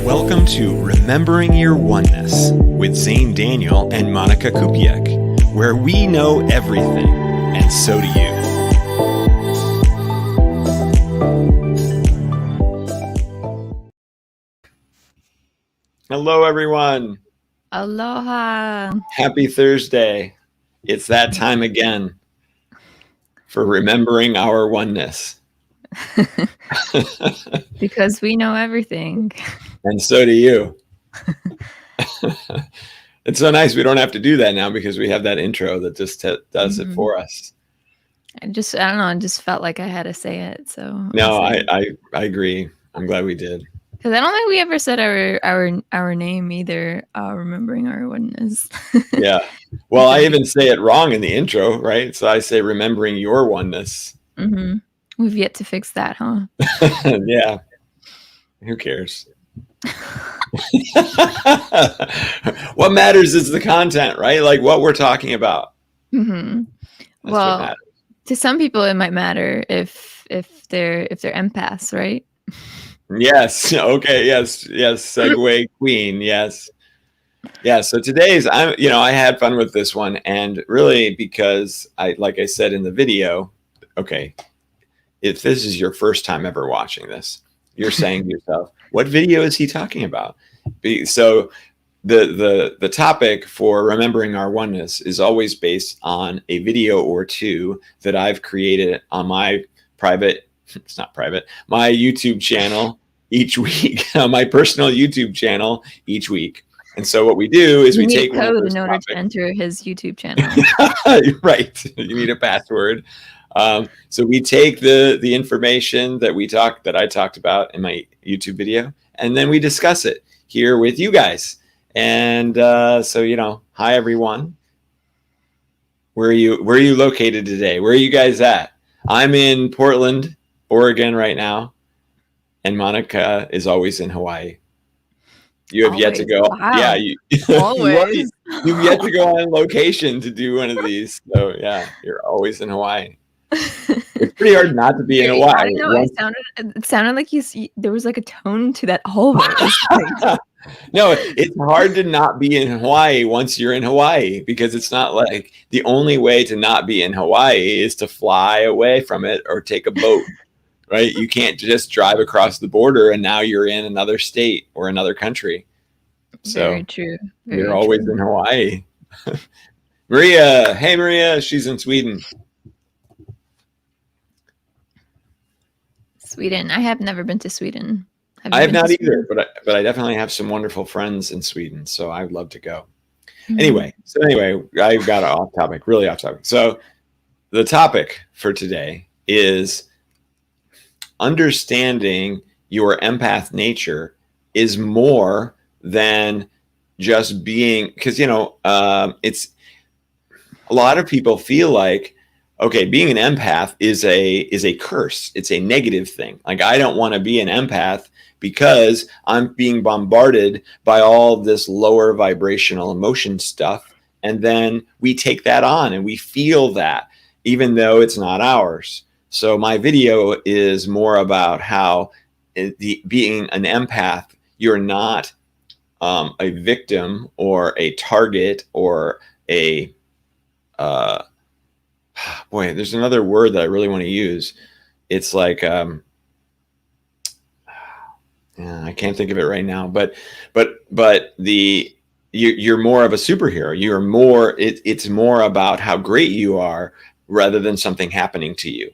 Welcome to Remembering Your Oneness with Xane Daniel and Monika Kupiec, where we know everything, and so do you. Hello, everyone. Aloha. Happy Thursday. It's that time again for remembering our oneness. Because we know everything. And so do you. It's so nice we don't have to do that now because we have that intro that just does it for us. I don't know, I just felt like I had to say it. So no, I agree. I'm glad we did. Because I don't think we ever said our name either, remembering our oneness. Yeah. Well, I even say it wrong in the intro, right? So I say remembering your oneness. Mm-hmm. We've yet to fix that, huh? Yeah. Who cares? What matters is the content, right? Like what we're talking about. Mm-hmm. Well, to some people it might matter if they're empaths, right? Yes. Okay. Yes. Segue queen. Yes. Yeah. So today's, I had fun with this one, and really because like I said in the video, okay, if this is your first time ever watching this, you're saying to yourself, what video is he talking about? So the topic for remembering our oneness is always based on a video or two that I've created on my my YouTube channel each week, my personal YouTube channel each week. And so what we do is we take code in order to enter his YouTube channel. Right. You need a password. So we take the information that I talked about in my YouTube video, and then we discuss it here with you guys. And so, hi everyone. Where are you located today? Where are you guys at? I'm in Portland, Oregon right now, and Monika is always in Hawaii. You have yet to go. Wow. Yeah, always. You've yet to go on location to do one of these. So yeah, you're always in Hawaii. It's pretty hard not to be in Hawaii. I know. It sounded like there was like a tone to that always. No, it's hard to not be in Hawaii once you're in Hawaii, because it's not like the only way to not be in Hawaii is to fly away from it or take a boat, right? You can't just drive across the border and now you're in another state or another country. So very true. You're always in Hawaii. Maria, hey Maria, she's in Sweden. Sweden. I have never been to Sweden. I have not either, but I definitely have some wonderful friends in Sweden, so I'd love to go. Mm-hmm. Anyway, I got off topic, really off topic. So the topic for today is understanding your empath nature is more than just being, because it's a lot of people feel like, okay, being an empath is a curse. It's a negative thing. Like, I don't want to be an empath because I'm being bombarded by all this lower vibrational emotion stuff. And then we take that on and we feel that, even though it's not ours. So my video is more about how being an empath, you're not a victim or a target or a boy, there's another word that I really want to use. It's like, I can't think of it right now, but you're more of a superhero. You're more, it's more about how great you are rather than something happening to you.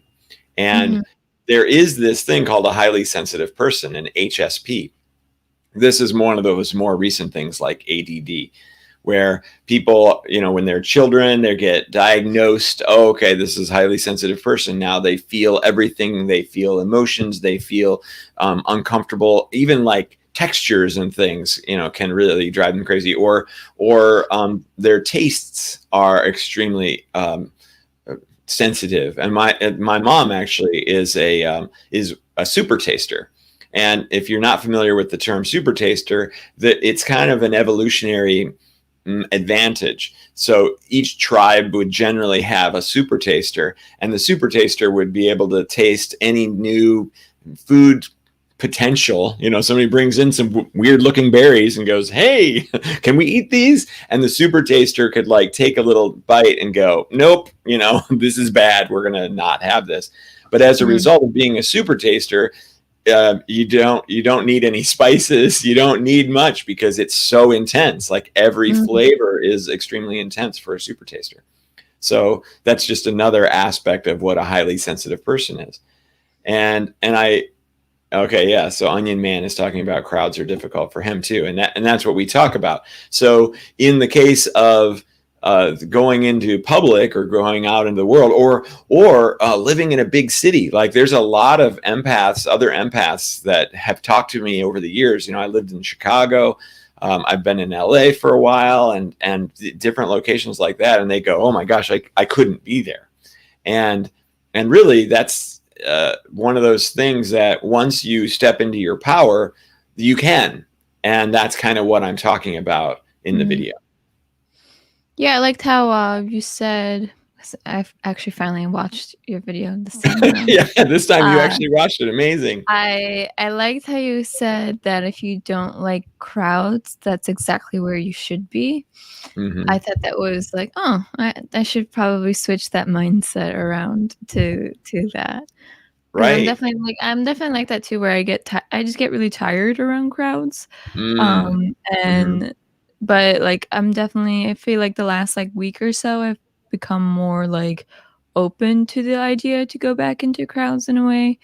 And there is this thing called a highly sensitive person, an HSP. This is one of those more recent things like ADD, where people, when they're children, they get diagnosed. Oh, okay, this is a highly sensitive person. Now they feel everything. They feel emotions. They feel uncomfortable. Even like textures and things, can really drive them crazy. Or their tastes are extremely sensitive. And my mom actually is a super taster. And if you're not familiar with the term super taster, that it's kind of an evolutionary advantage. So each tribe would generally have a super taster, and the super taster would be able to taste any new food potential. Somebody brings in some weird looking berries and goes, hey, can we eat these? And the super taster could like take a little bite and go, nope, this is bad, we're gonna not have this. But as a result of being a super taster, you don't need any spices, you don't need much, because it's so intense. Like every flavor is extremely intense for a super taster. So that's just another aspect of what a highly sensitive person is. Okay, yeah. So Onion Man is talking about crowds are difficult for him too, and that's what we talk about. So in the case of going into public or going out into the world, or living in a big city, like there's a lot of other empaths that have talked to me over the years. I lived in Chicago. I've been in LA for a while, and different locations like that, and they go, oh my gosh, I couldn't be there, and really that's one of those things that once you step into your power, you can. And that's kind of what I'm talking about in the video. Yeah, I liked how you said, I've actually finally watched your video this time. Yeah, this time you actually watched it. Amazing. I liked how you said that if you don't like crowds, that's exactly where you should be. I thought that was like, oh, I should probably switch that mindset around to that. Right. I'm definitely like that too, where I just get really tired around crowds. But like I feel like the last like week or so I've become more like open to the idea to go back into crowds in a way.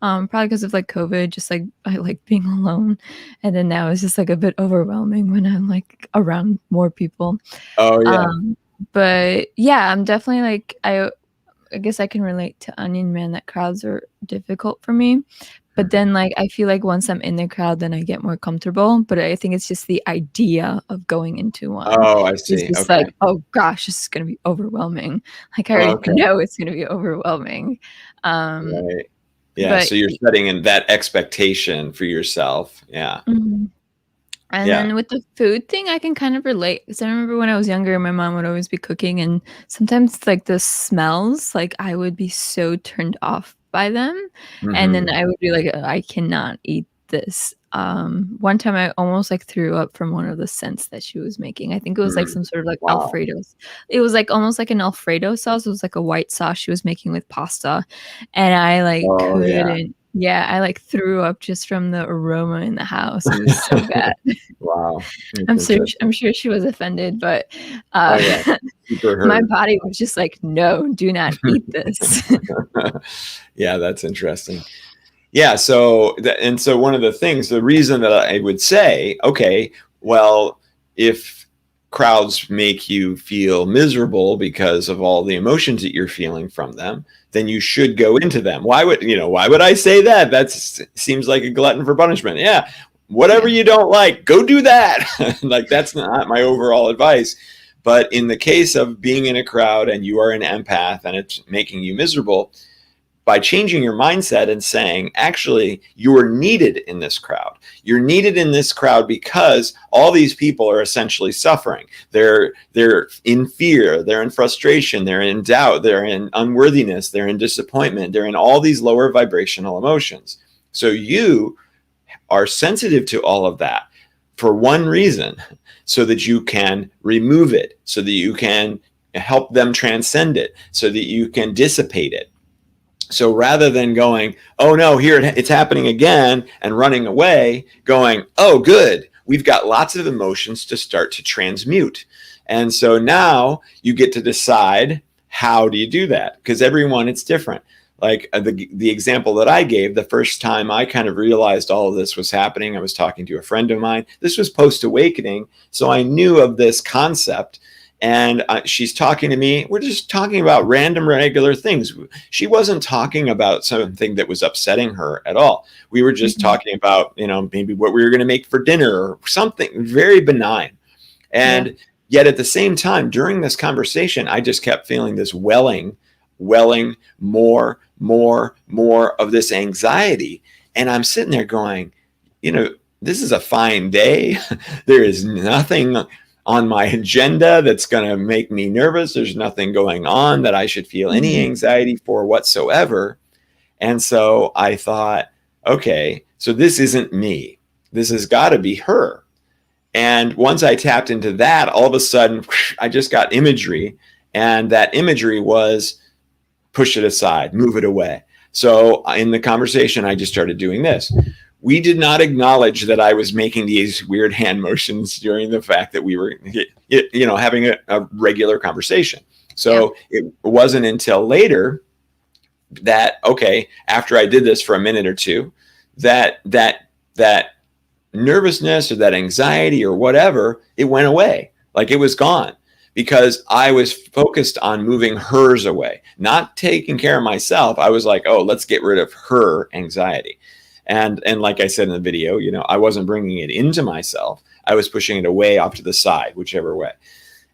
Probably because of like COVID, just like I like being alone, and then now it's just like a bit overwhelming when I'm like around more people. Oh yeah. But yeah, I'm definitely like I guess I can relate to Onion Man that crowds are difficult for me. But then like I feel like once I'm in the crowd, then I get more comfortable. But I think it's just the idea of going into one. Oh, I see. It's just like, oh gosh, this is gonna be overwhelming. Like I already know it's gonna be overwhelming. Right. Yeah. So you're setting in that expectation for yourself. Yeah. And then with the food thing, I can kind of relate, because I remember when I was younger, my mom would always be cooking, and sometimes like the smells, like I would be so turned off by them, and then I would be like, I cannot eat this. One time I almost like threw up from one of the scents that she was making. I think it was like some sort of like Alfredo's. It was like almost like an Alfredo sauce. It was like a white sauce she was making with pasta, and I like couldn't. Yeah, I like threw up just from the aroma in the house. It was so bad. Wow. I'm sure she was offended, but my body was just like, no, do not eat this. Yeah, that's interesting. Yeah, so one of the things, the reason that I would say, okay, well, if crowds make you feel miserable because of all the emotions that you're feeling from them, then you should go into them. Why would I say that? That seems like a glutton for punishment. Yeah, whatever you don't like, go do that. Like that's not my overall advice. But in the case of being in a crowd and you are an empath and it's making you miserable, by changing your mindset and saying, actually, you are needed in this crowd. You're needed in this crowd because all these people are essentially suffering. They're in fear, they're in frustration, they're in doubt, they're in unworthiness, they're in disappointment, they're in all these lower vibrational emotions. So you are sensitive to all of that for one reason, so that you can remove it, so that you can help them transcend it, so that you can dissipate it. So rather than going, oh no, here it's happening again, and running away, going, oh good, we've got lots of emotions to start to transmute. And so now you get to decide, how do you do that? Because everyone, it's different. Like the example that I gave, the first time I kind of realized all of this was happening, I was talking to a friend of mine. This was post-awakening, so I knew of this concept. And she's talking to me. We're just talking about random, regular things. She wasn't talking about something that was upsetting her at all. We were just talking about, maybe what we were going to make for dinner or something very benign. And yet at the same time, during this conversation, I just kept feeling this welling, more of this anxiety. And I'm sitting there going, this is a fine day. There is nothing on my agenda that's going to make me nervous. There's nothing going on that I should feel any anxiety for whatsoever. And so I thought, okay, so this isn't me. This has got to be her. And once I tapped into that, all of a sudden, I just got imagery. And that imagery was push it aside, move it away. So in the conversation, I just started doing this. We did not acknowledge that I was making these weird hand motions during the fact that we were, having a regular conversation. So it wasn't until later that, okay, after I did this for a minute or two, that nervousness or that anxiety or whatever, it went away. Like it was gone because I was focused on moving hers away, not taking care of myself. I was like, oh, let's get rid of her anxiety. And like I said in the video, I wasn't bringing it into myself. I was pushing it away off to the side, whichever way.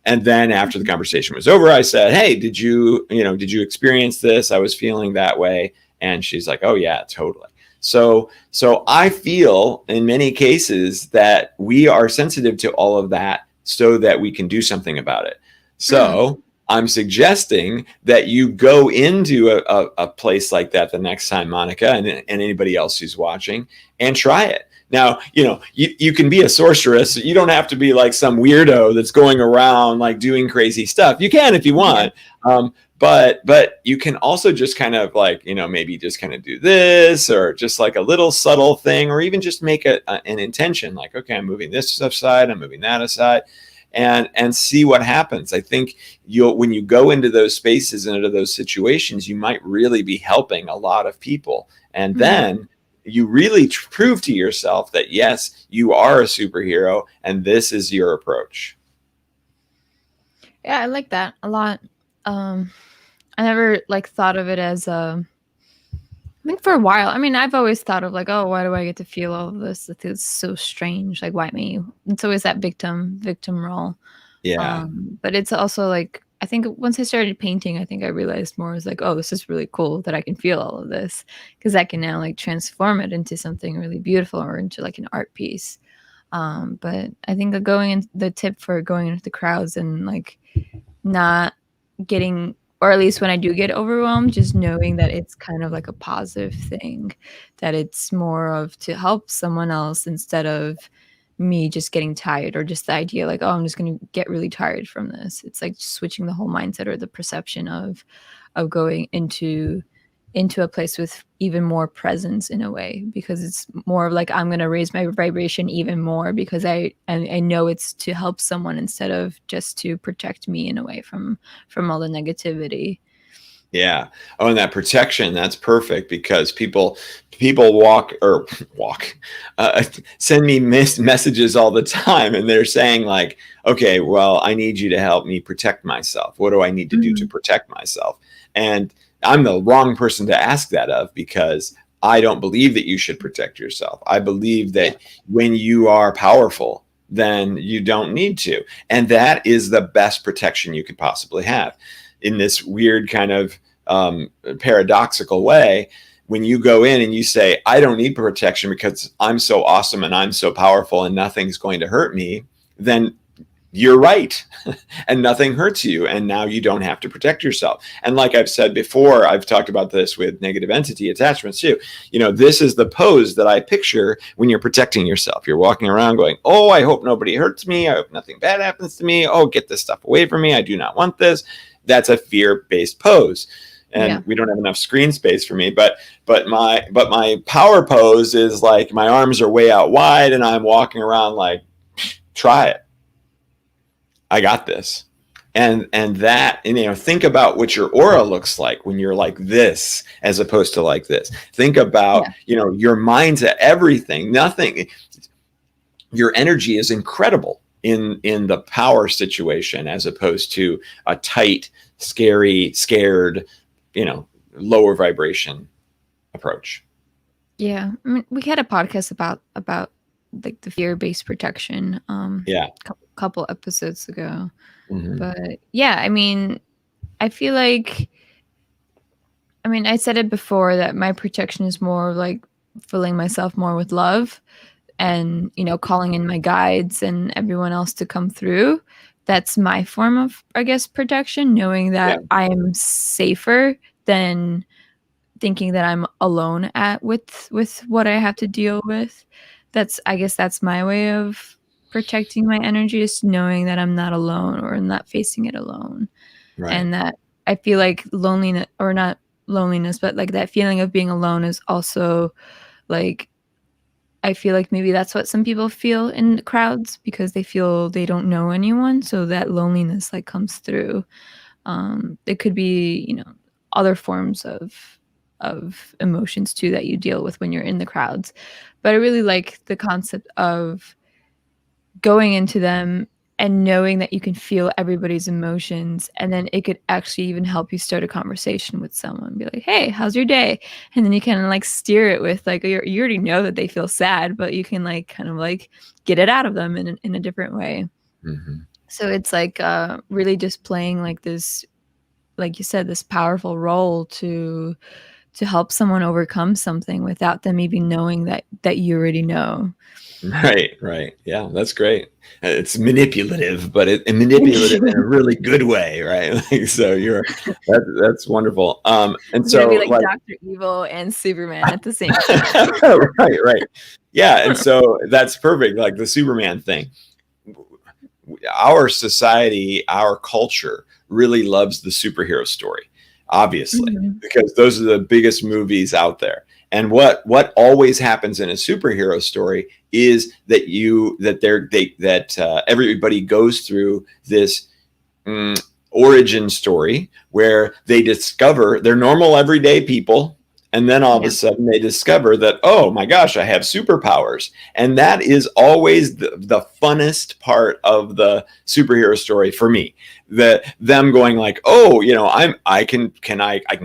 And then after the conversation was over, I said, hey, did you experience this? I was feeling that way. And she's like, oh yeah, totally. So I feel in many cases that we are sensitive to all of that so that we can do something about it. So I'm suggesting that you go into a place like that the next time, Monika, and anybody else who's watching, and try it. Now, you can be a sorceress. You don't have to be like some weirdo that's going around like doing crazy stuff. You can if you want. But you can also just kind of like, maybe just kind of do this or just like a little subtle thing, or even just make an intention like, okay, I'm moving this aside, I'm moving that aside, and see what happens. I think when you go into those spaces and into those situations, you might really be helping a lot of people. And then you really prove to yourself that, yes, you are a superhero and this is your approach. Yeah, I like that a lot. I never thought of it as I think for a while. I mean, I've always thought of like, oh, why do I get to feel all of this? It feels so strange. Like, why me? It's always that victim role. Yeah. But it's also like, I think once I started painting, I think I realized more was like, oh, this is really cool that I can feel all of this, because I can now like transform it into something really beautiful or into like an art piece. But I think the tip for going into the crowds and like not getting, or at least when I do get overwhelmed, just knowing that it's kind of like a positive thing, that it's more of to help someone else instead of me just getting tired, or just the idea like, oh, I'm just going to get really tired from this. It's like switching the whole mindset or the perception of going into a place with even more presence in a way, because it's more of like, I'm going to raise my vibration even more because I know it's to help someone instead of just to protect me in a way from all the negativity. Yeah. Oh, and that protection, that's perfect, because people walk send me messages all the time, and they're saying like, okay, well, I need you to help me protect myself. What do I need to do to protect myself? And I'm the wrong person to ask that of, because I don't believe that you should protect yourself. I believe that when you are powerful, then you don't need to. And that is the best protection you could possibly have. In this weird kind of paradoxical way, when you go in and you say, I don't need protection because I'm so awesome and I'm so powerful and nothing's going to hurt me, then you're right. And nothing hurts you. And now you don't have to protect yourself. And like I've said before, I've talked about this with negative entity attachments too. This is the pose that I picture when you're protecting yourself. You're walking around going, oh, I hope nobody hurts me. I hope nothing bad happens to me. Oh, get this stuff away from me. I do not want this. That's a fear-based pose. And we don't have enough screen space for me, but my power pose is like my arms are way out wide and I'm walking around like, try it. I got this. And that, think about what your aura looks like when you're like this, as opposed to like this. Think about, your mind's at everything, nothing. Your energy is incredible in the power situation, as opposed to a tight, scary, scared, lower vibration approach. Yeah. I mean, we had a podcast about like the fear-based protection couple episodes ago. But yeah, I mean, I feel like, I said it before that my protection is more like filling myself more with love, and, calling in my guides and everyone else to come through. That's my form of, I guess, protection, knowing Yeah. that I am safer than thinking that I'm alone with what I have to deal with. I guess that's my way of protecting my energy, is knowing that I'm not alone or not facing it alone. Right. And that I feel like loneliness, or not loneliness, but like that feeling of being alone is also like, I feel like maybe that's what some people feel in crowds, because they feel they don't know anyone. So that loneliness like comes through. It could be, other forms of emotions too that you deal with when you're in the crowds. But I really like the concept of going into them and knowing that you can feel everybody's emotions, and then it could actually even help you start a conversation with someone. Be like, hey, how's your day? And then you can like steer it with like, you already know that they feel sad, but you can like kind of like get it out of them in a different way. Mm-hmm. So it's like really just playing like this, like you said, this powerful role to help someone overcome something without them even knowing that you already know. Right. Yeah, that's great. It's manipulative, but manipulative in a really good way, right? Like, so that's wonderful. And You're so gonna be like like, Dr. Evil and Superman at the same time. right. Yeah, and so that's perfect. Like the Superman thing. Our society, our culture really loves the superhero story, obviously, because those are the biggest movies out there. And what always happens in a superhero story is that everybody goes through this origin story where they discover they're normal everyday people, and then all of a sudden they discover that, oh my gosh, I have superpowers. And that is always the funnest part of the superhero story for me. Them going like, oh, I can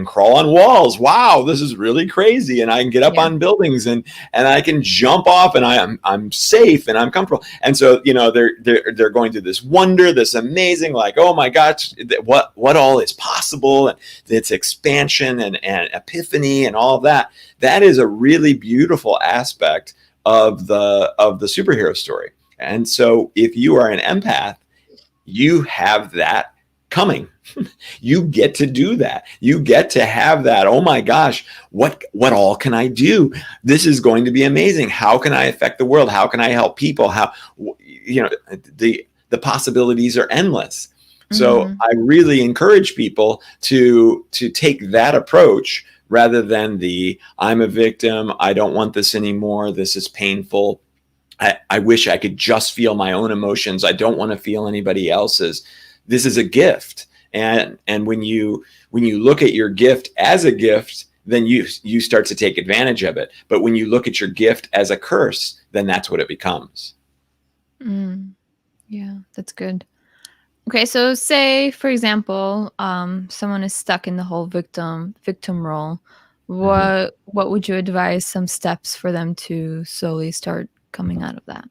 crawl on walls. Wow, this is really crazy. And I can get up on buildings and I can jump off, and I'm safe and I'm comfortable. And so, they're going through this wonder, this amazing, like, oh my gosh, what all is possible, and its expansion and epiphany and all of that. That is a really beautiful aspect of the superhero story. And so if you are an empath, you have that coming. You get to do that. You get to have that. Oh my gosh, what all can I do? This is going to be amazing. How can I affect the world? How can I help people? How, the possibilities are endless. So I really encourage people to take that approach rather than I'm a victim. I don't want this anymore. This is painful. I wish I could just feel my own emotions. I don't want to feel anybody else's. This is a gift. And when you look at your gift as a gift, then you start to take advantage of it. But when you look at your gift as a curse, then that's what it becomes. Yeah, that's good. Okay, so say, for example, someone is stuck in the whole victim role. What would you advise some steps for them to slowly start coming out of that?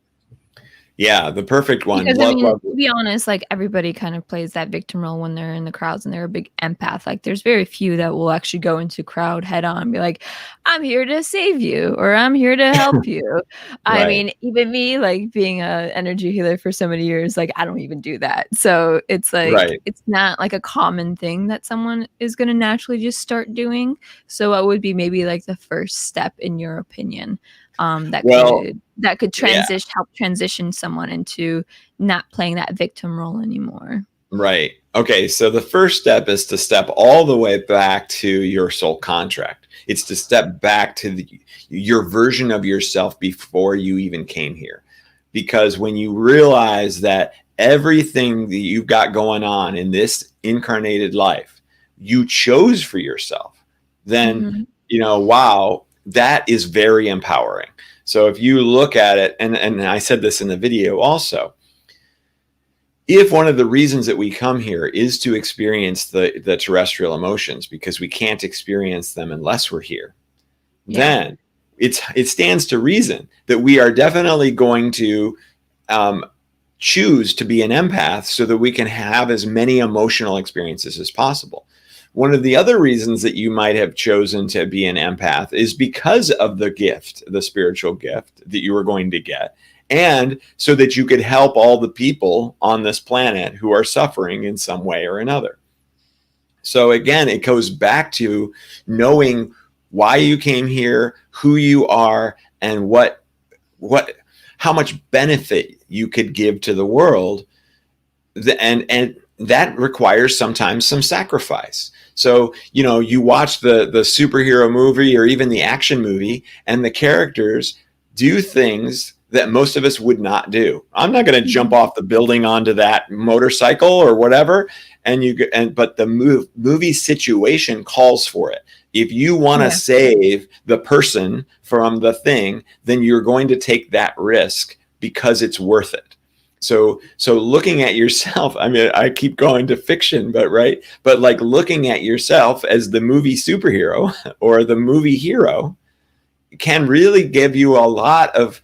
Yeah, the perfect one. Because to be honest, like everybody kind of plays that victim role when they're in the crowds and they're a big empath. Like there's very few that will actually go into crowd head on and be like, I'm here to save you, or I'm here to help you. Right. I mean, even me, like being an energy healer for so many years, like I don't even do that. So it's like, it's not like a common thing that someone is going to naturally just start doing. So what would be maybe like the first step in your opinion? That could help transition someone into not playing that victim role anymore. Right. Okay. So the first step is to step all the way back to your soul contract. It's to step back to your version of yourself before you even came here. Because when you realize that everything that you've got going on in this incarnated life, you chose for yourself, then, wow, that is very empowering. So if you look at it, and I said this in the video also, if one of the reasons that we come here is to experience the terrestrial emotions, because we can't experience them unless we're here, then it stands to reason that we are definitely going to choose to be an empath so that we can have as many emotional experiences as possible. one of the other reasons that you might have chosen to be an empath is because of the gift, the spiritual gift that you were going to get. And so that you could help all the people on this planet who are suffering in some way or another. So again, it goes back to knowing why you came here, who you are, and how much benefit you could give to the world. And that requires sometimes some sacrifice. So, you watch the superhero movie or even the action movie, and the characters do things that most of us would not do. I'm not going to jump off the building onto that motorcycle or whatever. But the movie situation calls for it. If you want to save the person from the thing, then you're going to take that risk because it's worth it. So looking at yourself, I mean, I keep going to fiction, but like looking at yourself as the movie superhero or the movie hero can really give you a lot of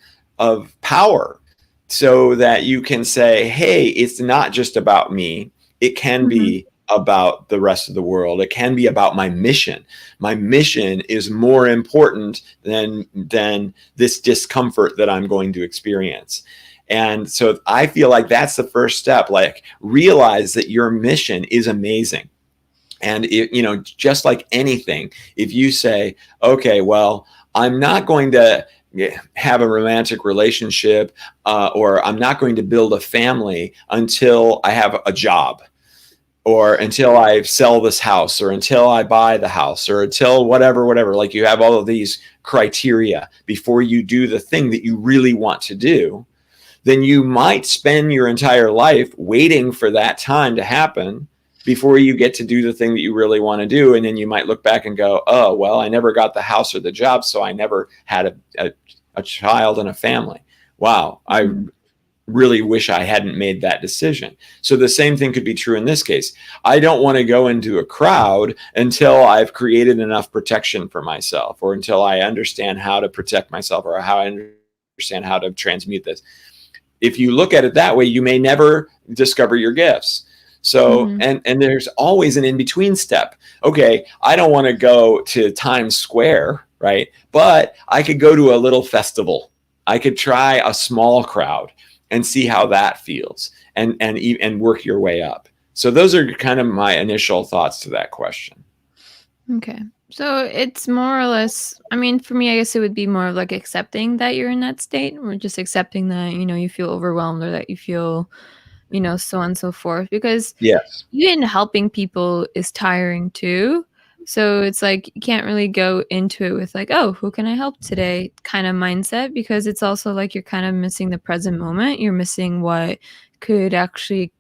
power, so that you can say, hey, it's not just about me. It can be about the rest of the world. It can be about my mission. My mission is more important than this discomfort that I'm going to experience. And so I feel like that's the first step. Like, realize that your mission is amazing. And just like anything, if you say, okay, well, I'm not going to have a romantic relationship, or I'm not going to build a family until I have a job, or until I sell this house, or until I buy the house, or until whatever, like you have all of these criteria before you do the thing that you really want to do, then you might spend your entire life waiting for that time to happen before you get to do the thing that you really want to do. And then you might look back and go, oh, well, I never got the house or the job, so I never had a child and a family. Wow, I really wish I hadn't made that decision. So the same thing could be true in this case. I don't want to go into a crowd until I've created enough protection for myself, or until I understand how to protect myself, or how I understand how to transmute this. If you look at it that way, you may never discover your gifts. So, and there's always an in-between step. Okay, I don't want to go to Times Square, right? But I could go to a little festival. I could try a small crowd and see how that feels, and work your way up. So those are kind of my initial thoughts to that question. Okay. So it's more or less, I mean, for me, I guess it would be more of like accepting that you're in that state, or just accepting that, you feel overwhelmed, or that you feel, so on and so forth. Because yes, even helping people is tiring too. So it's like, you can't really go into it with like, oh, who can I help today kind of mindset, because it's also like you're kind of missing the present moment. You're missing what could actually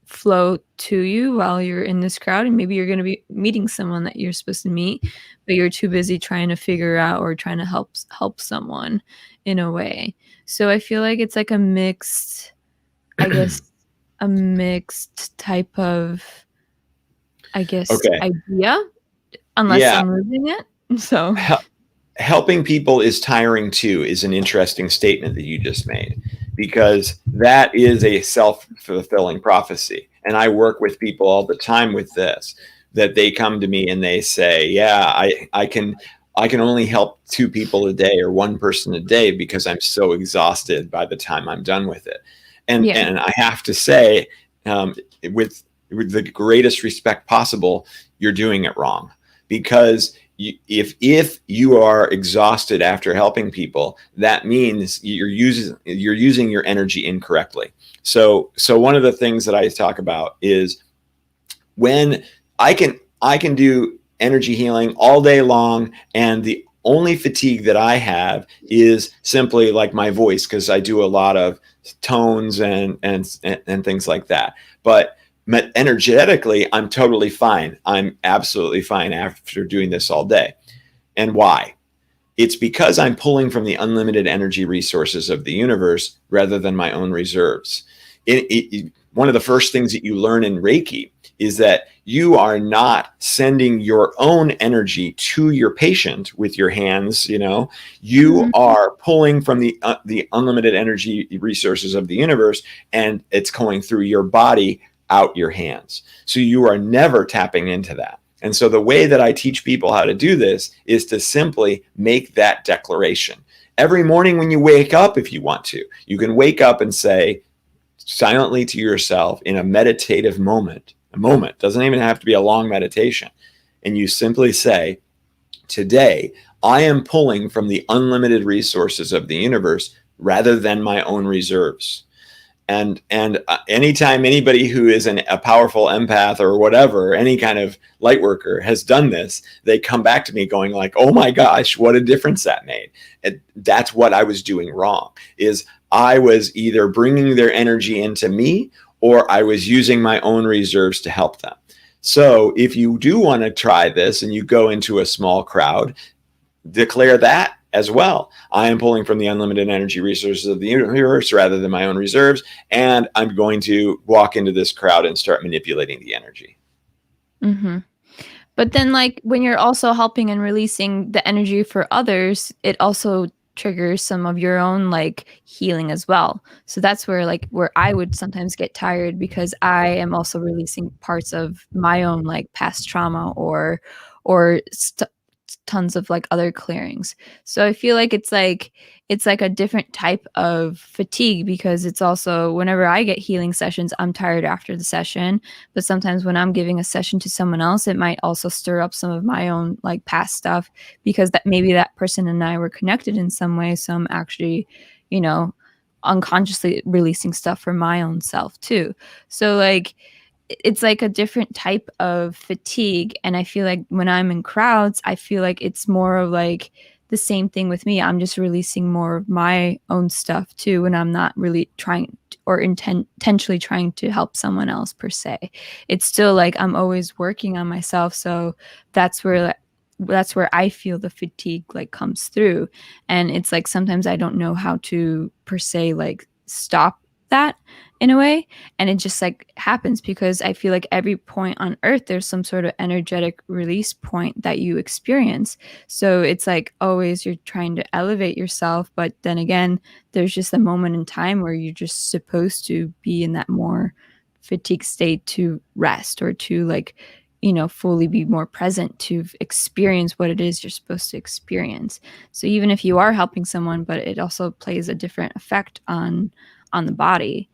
flow to you while you're in this crowd, and maybe you're going to be meeting someone that you're supposed to meet, but you're too busy trying to figure out, or trying to help someone in a way. So I feel like it's like a mixed, I guess, a mixed type of, I guess, idea, unless I'm losing it. So helping people is tiring too is an interesting statement that you just made, because that is a self-fulfilling prophecy. And I work with people all the time with this, that they come to me and they say, yeah, I can only help 2 people a day, or 1 person a day, because I'm so exhausted by the time I'm done with it. And I have to say, with the greatest respect possible, you're doing it wrong. Because if you are exhausted after helping people, that means you're using your energy incorrectly. So one of the things that I talk about is, when I can do energy healing all day long, and the only fatigue that I have is simply like my voice, because I do a lot of tones and things like that. But energetically, I'm totally fine. I'm absolutely fine after doing this all day. And why? It's because I'm pulling from the unlimited energy resources of the universe rather than my own reserves. One of the first things that you learn in Reiki is that you are not sending your own energy to your patient with your hands. You are pulling from the unlimited energy resources of the universe, and it's going through your body, out your hands. So you are never tapping into that. And so the way that I teach people how to do this is to simply make that declaration. Every morning when you wake up, if you want to, you can wake up and say silently to yourself in a meditative moment, a moment, doesn't even have to be a long meditation. And you simply say, today, I am pulling from the unlimited resources of the universe rather than my own reserves. And anytime anybody who is a powerful empath or whatever, any kind of light worker has done this, they come back to me going like, oh my gosh, what a difference that made. And that's what I was doing wrong, is I was either bringing their energy into me or I was using my own reserves to help them. So if you do want to try this and you go into a small crowd, declare that as well. I am pulling from the unlimited energy resources of the universe rather than my own reserves, and I'm going to walk into this crowd and start manipulating the energy. Mm-hmm. But then, like, when you're also helping and releasing the energy for others, it also triggers some of your own like healing as well. So that's where I would sometimes get tired, because I am also releasing parts of my own like past trauma or tons of like other clearings. So I feel like it's like a different type of fatigue, because it's also, whenever I get healing sessions, I'm tired after the session. But sometimes when I'm giving a session to someone else, it might also stir up some of my own like past stuff, because that maybe that person and I were connected in some way. So I'm actually, unconsciously releasing stuff from my own self too. So like it's like a different type of fatigue. And I feel like when I'm in crowds, I feel like it's more of like the same thing with me. I'm just releasing more of my own stuff too, when I'm not really trying or intentionally trying to help someone else per se. It's still like I'm always working on myself. So that's where I feel the fatigue like comes through. And it's like sometimes I don't know how to per se like stop that in a way, and it just like happens, because I feel like every point on earth there's some sort of energetic release point that you experience. So it's like always you're trying to elevate yourself, but then again there's just a moment in time where you're just supposed to be in that more fatigue state to rest, or to like fully be more present to experience what it is you're supposed to experience. So even if you are helping someone, but it also plays a different effect on the body.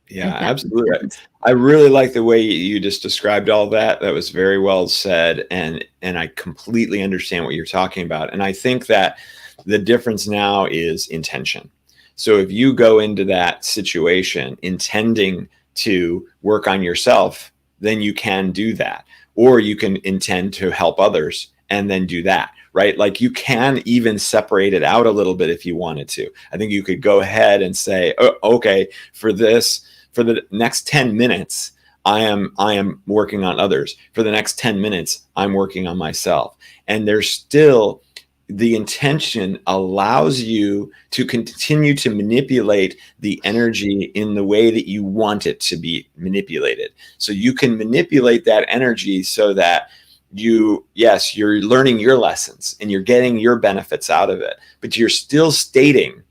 Yeah, absolutely. I really like the way you just described all that. That was very well said. And I completely understand what you're talking about. And I think that the difference now is intention. So if you go into that situation intending to work on yourself, then you can do that. Or you can intend to help others and then do that. Right? Like you can even separate it out a little bit if you wanted to. I think you could go ahead and say, oh, okay, for the next 10 minutes, I am working on others. For the next 10 minutes, I'm working on myself. And there's still, the intention allows you to continue to manipulate the energy in the way that you want it to be manipulated. So you can manipulate that energy so that you're learning your lessons and you're getting your benefits out of it, but you're still stating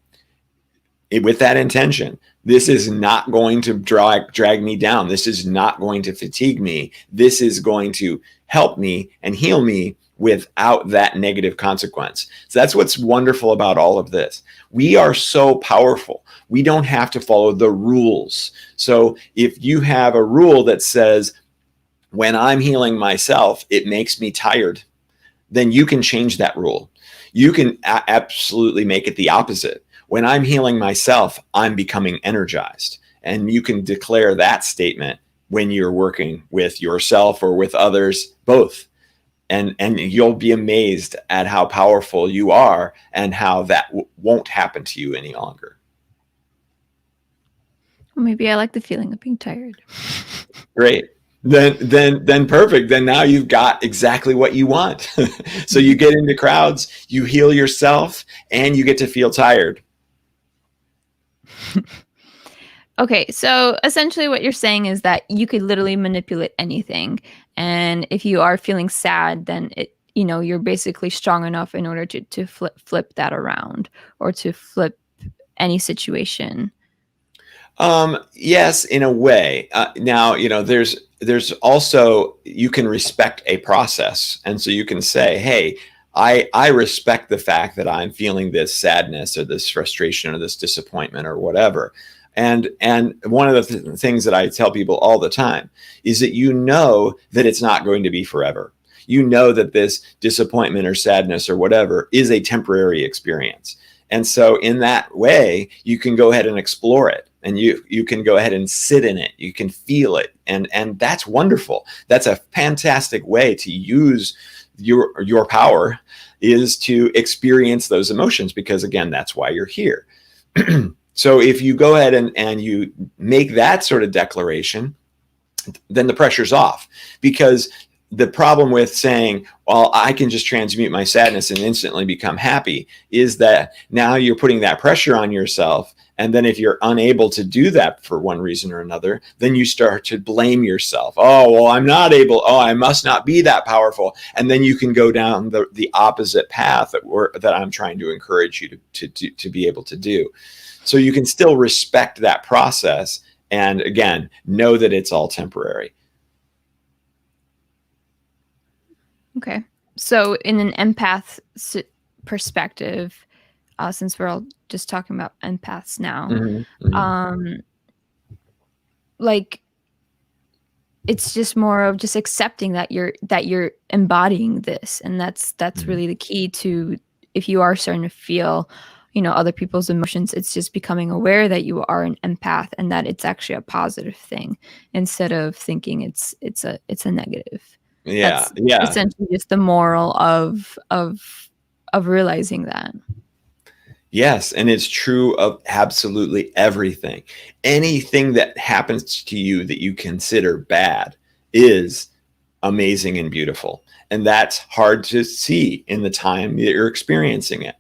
with that intention, this is not going to drag me down. This is not going to fatigue me. This is going to help me and heal me without that negative consequence. So that's what's wonderful about all of this. We are so powerful. We don't have to follow the rules. So if you have a rule that says, when I'm healing myself, it makes me tired, then you can change that rule. You can absolutely make it the opposite. When I'm healing myself, I'm becoming energized. And you can declare that statement when you're working with yourself or with others, both. And you'll be amazed at how powerful you are and how that won't happen to you any longer. Maybe I like the feeling of being tired. Great. Then perfect. Then now you've got exactly what you want. So you get into crowds, you heal yourself, and you get to feel tired. Okay, so essentially what you're saying is that you could literally manipulate anything. And if you are feeling sad, then you're basically strong enough in order to flip that around, or to flip any situation. Yes, in a way. Now, there's also, you can respect a process. And so you can say, hey, I respect the fact that I'm feeling this sadness or this frustration or this disappointment or whatever. And one of the things that I tell people all the time is that that it's not going to be forever. You know that this disappointment or sadness or whatever is a temporary experience. And so in that way, you can go ahead and explore it, and you can go ahead and sit in it. You can feel it. And that's wonderful. That's a fantastic way to use your power, is to experience those emotions, because again, that's why you're here. So if you go ahead and you make that sort of declaration, then the pressure's off. Because the problem with saying, well, I can just transmute my sadness and instantly become happy, is that now you're putting that pressure on yourself. And then if you're unable to do that for one reason or another, then you start to blame yourself. Oh, well, I'm not able. Oh, I must not be that powerful. And then you can go down the opposite path that I'm trying to encourage you to be able to do. So you can still respect that process. And again, know that it's all temporary. Okay. So in an empath perspective, since we're all just talking about empaths now, like, it's just more of just accepting that you're embodying this. And that's really the key to, if you are starting to feel, other people's emotions, it's just becoming aware that you are an empath and that it's actually a positive thing, instead of thinking it's a negative. Yeah. That's essentially just the moral of realizing that. Yes, and it's true of absolutely everything. Anything that happens to you that you consider bad is amazing and beautiful. And that's hard to see in the time that you're experiencing it.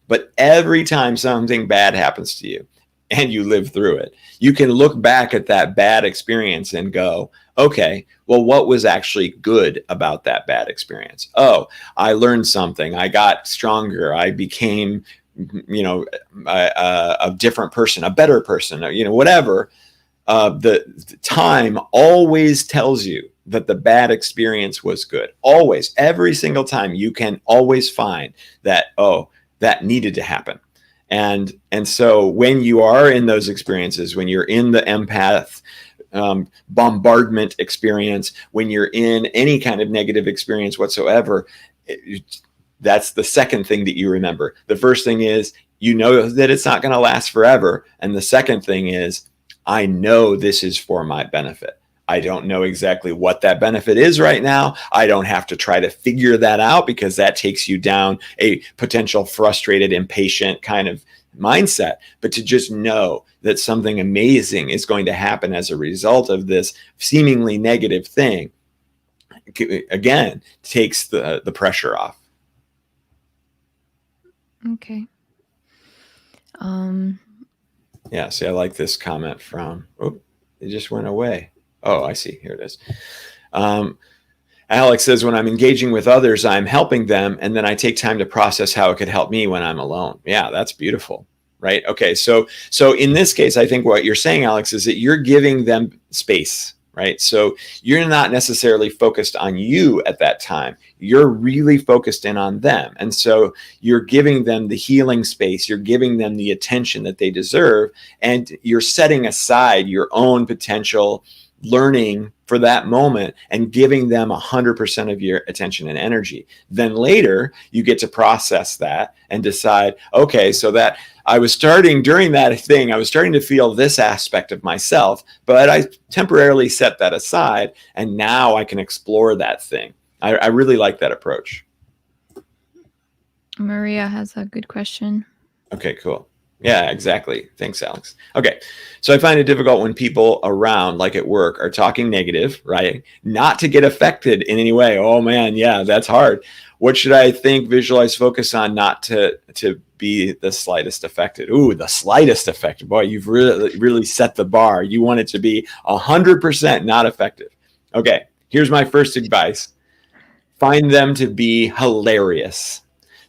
But every time something bad happens to you and you live through it, you can look back at that bad experience and go, okay, well, what was actually good about that bad experience? Oh, I learned something. I got stronger. I became, a different person, a better person, whatever. The time always tells you that the bad experience was good. Always, every single time, you can always find that, oh, that needed to happen. And so when you are in those experiences, when you're in the empath bombardment experience, when you're in any kind of negative experience whatsoever, that's the second thing that you remember. The first thing is, that it's not going to last forever. And the second thing is, I know this is for my benefit. I don't know exactly what that benefit is right now. I don't have to try to figure that out, because that takes you down a potential frustrated, impatient kind of mindset. But to just know that something amazing is going to happen as a result of this seemingly negative thing, again, takes the pressure off. Okay. Yeah, see, I like this comment from, it just went away. Oh, I see. Here it is. Alex says, when I'm engaging with others, I'm helping them, and then I take time to process how it could help me when I'm alone. Yeah, that's beautiful, right? Okay, so in this case, I think what you're saying, Alex, is that you're giving them space, right? So you're not necessarily focused on you at that time. You're really focused in on them. And so you're giving them the healing space. You're giving them the attention that they deserve. And you're setting aside your own potential learning for that moment and giving them 100% of your attention and energy. Then later you get to process that and decide, okay, so that I was starting during that thing, I was starting to feel this aspect of myself, but I temporarily set that aside, and now I can explore that thing. I really like that approach. Maria has a good question. Okay, cool. Yeah, exactly. Thanks, Alex. Okay. So I find it difficult when people around, like at work, are talking negative, right? Not to get affected in any way. Oh man, yeah, that's hard. What should I think, visualize, focus on, not to be the slightest affected? Ooh, the slightest affected. Boy, you've really set the bar. You want it to be 100% not effective. Okay, here's my first advice. Find them to be hilarious.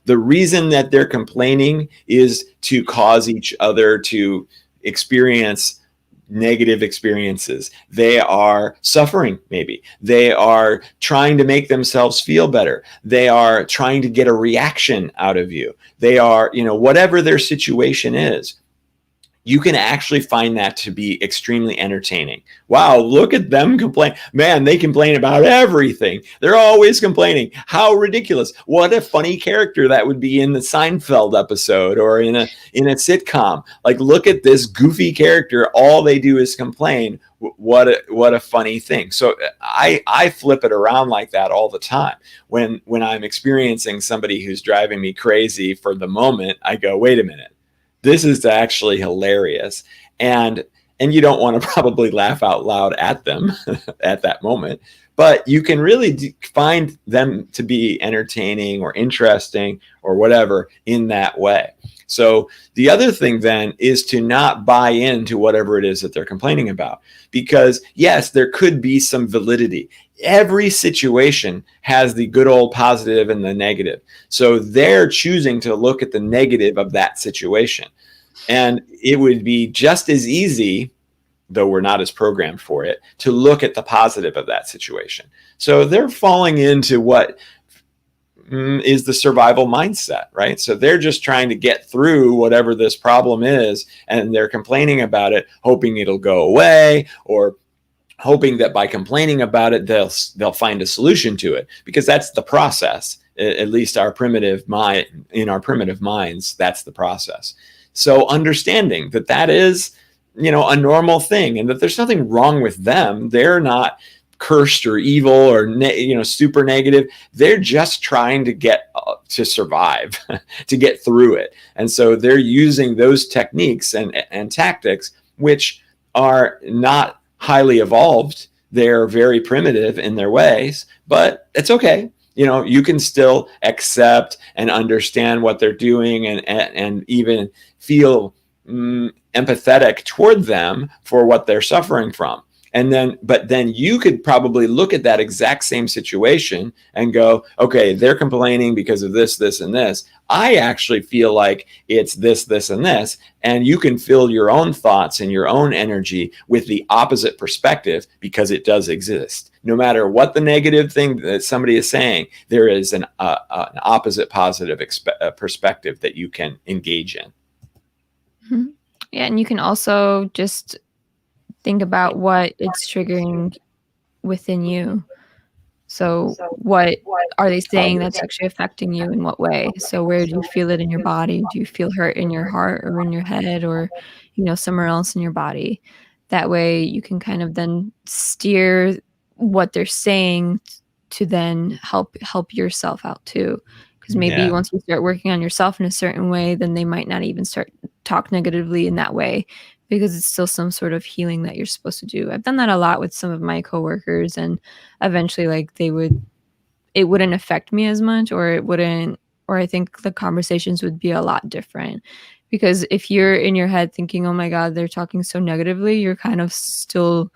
The reason that they're complaining is to cause each other to experience negative experiences. They are suffering, maybe. They are trying to make themselves feel better. They are trying to get a reaction out of you. They are, whatever their situation is, you can actually find that to be extremely entertaining. Wow, look at them complain. Man, they complain about everything. They're always complaining. How ridiculous. What a funny character that would be in the Seinfeld episode or in a sitcom. Like, look at this goofy character. All they do is complain. What a funny thing. So I flip it around like that all the time. When I'm experiencing somebody who's driving me crazy for the moment, I go, wait a minute. This is actually hilarious. And you don't want to probably laugh out loud at them at that moment, but you can really find them to be entertaining or interesting or whatever in that way. So the other thing then is to not buy into whatever it is that they're complaining about, because yes, there could be some validity. Every situation has the good old positive and the negative. So they're choosing to look at the negative of that situation. And it would be just as easy, though we're not as programmed for it, to look at the positive of that situation. So they're falling into what is the survival mindset, right? So they're just trying to get through whatever this problem is, and they're complaining about it, hoping it'll go away, or hoping that by complaining about it, they'll find a solution to it, because that's the process. At least in our primitive minds, that's the process. So understanding that is, a normal thing, and that there's nothing wrong with them. They're not cursed or evil or super negative. They're just trying to get to survive, to get through it. And so they're using those techniques and tactics, which are not highly evolved. They're very primitive in their ways, but it's okay. You can still accept and understand what they're doing, and even feel empathetic toward them for what they're suffering from. But then you could probably look at that exact same situation and go, okay, they're complaining because of this, this, and this. I actually feel like it's this, this, and this. And you can fill your own thoughts and your own energy with the opposite perspective, because it does exist. No matter what the negative thing that somebody is saying, there is an opposite positive perspective that you can engage in. Mm-hmm. Yeah, and you can also just think about what it's triggering within you. So what are they saying that's actually affecting you in what way? So where do you feel it in your body? Do you feel hurt in your heart or in your head or, somewhere else in your body? That way you can kind of then steer what they're saying to then help yourself out too. Because maybe once you start working on yourself in a certain way, then they might not even start talk negatively in that way, because it's still some sort of healing that you're supposed to do. I've done that a lot with some of my coworkers, and eventually it wouldn't affect me as much, or I think the conversations would be a lot different. Because if you're in your head thinking, oh my God, they're talking so negatively, you're kind of still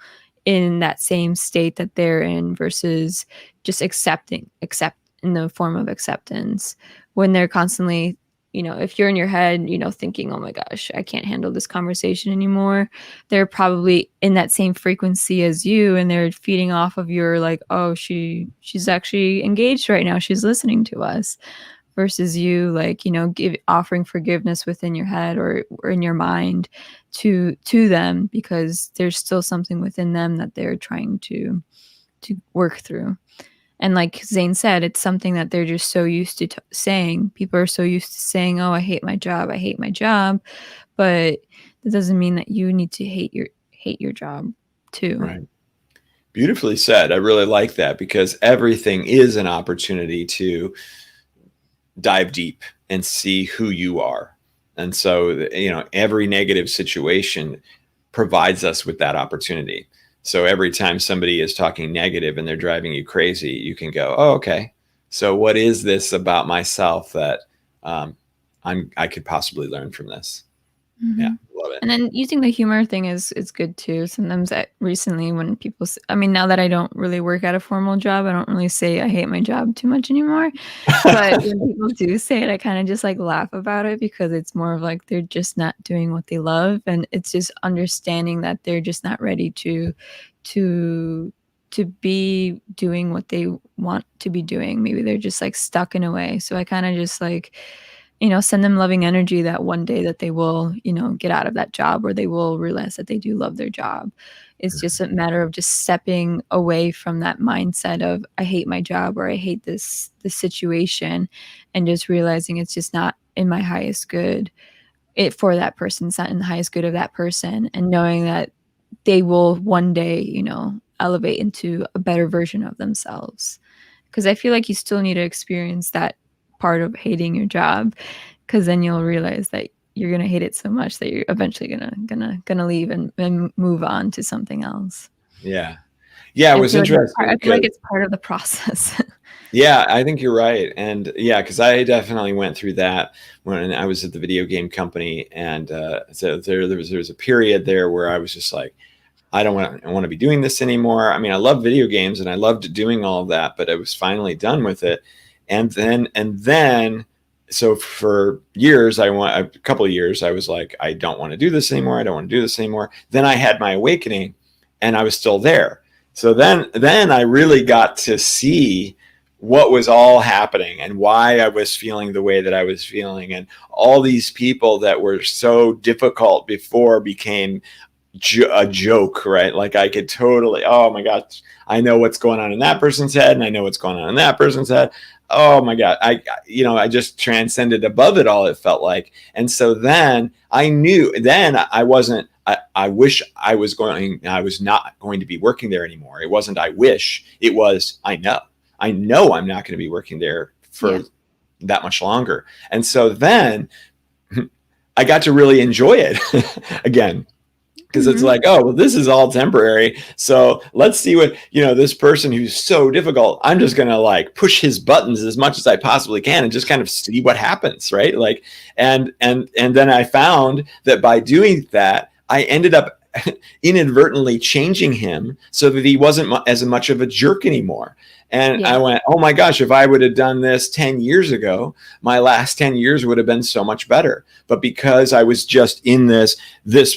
in that same state that they're in, versus just accept in the form of acceptance. When they're constantly, if you're in your head, thinking, oh my gosh, I can't handle this conversation anymore, they're probably in that same frequency as you, and they're feeding off of your like, oh, she's actually engaged right now, she's listening to us, versus you offering forgiveness within your head or in your mind to them, because there's still something within them that they're trying to work through. And like Xane said, it's something that they're just so used to saying. People are so used to saying, oh, I hate my job. I hate my job. But that doesn't mean that you need to hate your job too. Right. Beautifully said. I really like that, because everything is an opportunity to dive deep and see who you are. And so, every negative situation provides us with that opportunity. So every time somebody is talking negative and they're driving you crazy, you can go, oh, okay, so what is this about myself that I could possibly learn from this? Yeah, Mhm. love it. And then using the humor thing is good too. Sometimes recently when people I mean, now that I don't really work at a formal job, I don't really say I hate my job too much anymore. But when people do say it, I kinda just, like, laugh about it because it's more of, like, they're just not doing what they love, and it's just understanding that they're just not ready to to be doing what they want to be doing. Maybe they're just, like, stuck in a way. So I kinda just, like, send them loving energy that one day that they will, get out of that job or they will realize that they do love their job. It's just a matter of just stepping away from that mindset of I hate my job or I hate this situation and just realizing it's just not in my highest good for that person. It's not in the highest good of that person and knowing that they will one day, elevate into a better version of themselves. Because I feel like you still need to experience that part of hating your job, because then you'll realize that you're gonna hate it so much that you're eventually gonna leave and move on to something else. Yeah. Yeah, it was I interesting feel like because it's part of the process. yeah, I think you're right. And yeah, because I definitely went through that when I was at the video game company. And so there was a period there where I was just like, I don't want to be doing this anymore. I mean, I love video games and I loved doing all of that, but I was finally done with it. And then, so for years, a couple of years, I was like, I don't want to do this anymore. I don't want to do this anymore. Then I had my awakening, and I was still there. So then I really got to see what was all happening and why I was feeling the way that I was feeling, and all these people that were so difficult before became a joke, right? Like I could totally, oh my God, I know what's going on in that person's head, and I know what's going on in that person's head. Oh my God, I just transcended above it all. It felt like, and so then I knew. Then I wasn't. I wish I was going. I was not going to be working there anymore. It wasn't. I wish. It was. I know. I know I'm not going to be working there for that much longer. And so then I got to really enjoy it again. Because it's like, oh, well, this is all temporary. So let's see what, this person who's so difficult, I'm just going to like push his buttons as much as I possibly can and just kind of see what happens. Right. Like, and then I found that by doing that, I ended up inadvertently changing him so that he wasn't as much of a jerk anymore. And I went, oh my gosh, if I would have done this 10 years ago, my last 10 years would have been so much better. But because I was just in this,